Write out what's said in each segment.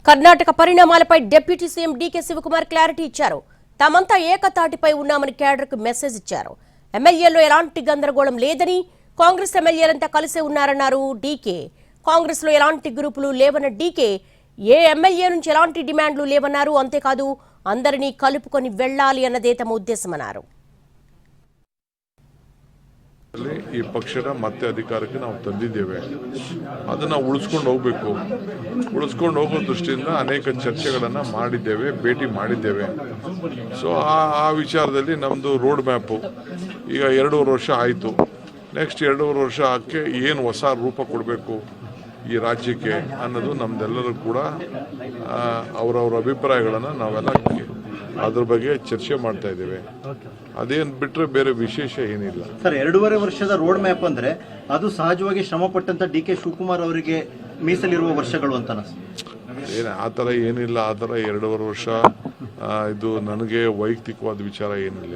కర్ణాటక పరిణామాలపై deputy CM DK Shivakumar clarity ఇచ్చారు. తామంతా ఏకతాటిపై ఉన్నామని క్యాడర్కు మెసేజ్ ఇచ్చారు. ఎమ్మెల్యేలో ఎలాంటి గందరగోళం లేదని, కాంగ్రెస్ ఎమ్మెల్యేలంతా కలిసే ఉన్నారన్నారు డీకే. కాంగ్రెస్ లో ఎలాంటి గ్రూపులు లేవన్న డీకే ఏ ఎమ్మెల్యే నుంచి ఎలాంటి డిమాండ్లు లేవన్నారు. అంతేకాదు అందరినీ కలుపుకొని వెళ్లాలి అన్నదే తమ ఉద్దేశమన్నారు. ಈ ಪಕ್ಷದ ಮತ್ತೆ ಅಧಿಕಾರಕ್ಕೆ ನಾವು ತಂದಿದ್ದೇವೆ. ಅದನ್ನು ಉಳಿಸ್ಕೊಂಡು ಹೋಗಬೇಕು. ಉಳಿಸ್ಕೊಂಡು ಹೋಗೋ ದೃಷ್ಟಿಯಿಂದ ಅನೇಕ ಚರ್ಚೆಗಳನ್ನು ಮಾಡಿದ್ದೇವೆ, ಭೇಟಿ ಮಾಡಿದ್ದೇವೆ. ಸೊ ಆ ವಿಚಾರದಲ್ಲಿ ನಮ್ಮದು ರೋಡ್ ಮ್ಯಾಪು ಈಗ 2.5 ವರ್ಷ ಆಯಿತು. ನೆಕ್ಸ್ಟ್ 2.5 ವರ್ಷಕ್ಕೆ ಏನು ಹೊಸ ರೂಪ ಕೊಡಬೇಕು ಈ ರಾಜ್ಯಕ್ಕೆ ಅನ್ನೋದು ನಮ್ದೆಲ್ಲರೂ ಕೂಡ ಅವರವರ ಅಭಿಪ್ರಾಯಗಳನ್ನು ನಾವೆಲ್ಲ ಅದ್ರ ಬಗ್ಗೆ ಚರ್ಚೆ ಮಾಡ್ತಾ ಇದ್ದೇವೆ. ಅದೇನು ಬಿಟ್ಟರೆ ಬೇರೆ ವಿಶೇಷ ಏನಿಲ್ಲ ಸರ್. 2.5 ವರ್ಷದ ರೋಡ್ ಮ್ಯಾಪ್ ಅಂದ್ರೆ ಅದು ಸಹಜವಾಗಿ ಶ್ರಮ ಪಟ್ಟಂತ ಡಿಕೆ ಶಿವಕುಮಾರ್ ಅವರಿಗೆ ಮೀಸಲಿರುವ ವರ್ಷಗಳು ಅಂತ ಏನು ಆ ಥರ ಏನಿಲ್ಲ. ಆ ಥರ 2.5 ವರ್ಷ ಇದು ನನಗೆ ವೈಯಕ್ತಿಕವಾದ ವಿಚಾರ ಏನಿಲ್ಲ.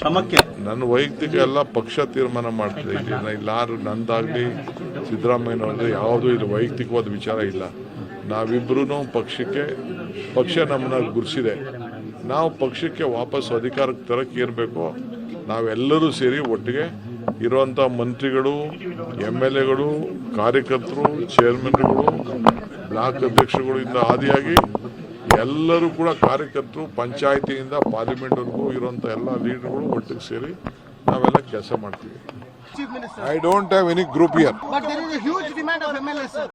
ಶ್ರಮಕ್ಕೆ ನನ್ನ ವೈಯಕ್ತಿಕ ಎಲ್ಲ ಪಕ್ಷ ತೀರ್ಮಾನ ಮಾಡ್ತಿದೆ. ಇಲ್ಲಾರು ನಂದಾಗಲಿ ಸಿದ್ದರಾಮಯ್ಯನವ್ರದ್ದು ಯಾವುದೂ ಇಲ್ಲಿ ವೈಯಕ್ತಿಕವಾದ ವಿಚಾರ ಇಲ್ಲ. ನಾವಿಬ್ಬರೂ ಪಕ್ಷ ನಮ್ಮನ್ನ ಗುರುಸಿದೆ. ನಾವು ಪಕ್ಷಕ್ಕೆ ವಾಪಸ್ ಅಧಿಕಾರಕ್ಕೆ ತರಕ್ಕೆ ಏನ್ಬೇಕೋ ನಾವೆಲ್ಲರೂ ಸೇರಿ ಒಟ್ಟಿಗೆ ಇರುವಂಥ ಮಂತ್ರಿಗಳು, MLAಗಳು, ಕಾರ್ಯಕರ್ತರು, ಚೇರ್ಮನ್ಗಳು, ಬ್ಲಾಕ್ ಅಧ್ಯಕ್ಷರುಗಳಿಂದ ಆದಿಯಾಗಿ ಎಲ್ಲರೂ ಕೂಡ ಕಾರ್ಯಕರ್ತರು, ಪಂಚಾಯತಿಯಿಂದ ಪಾರ್ಲಿಮೆಂಟ್ವರೆಗೂ ಇರುವಂಥ ಎಲ್ಲ ಲೀಡರ್ಗಳು ಒಟ್ಟಿಗೆ ಸೇರಿ ನಾವೆಲ್ಲ ಕೆಲಸ ಮಾಡ್ತೀವಿ. I don't have any group here. But there is a huge demand of MLAs, sir.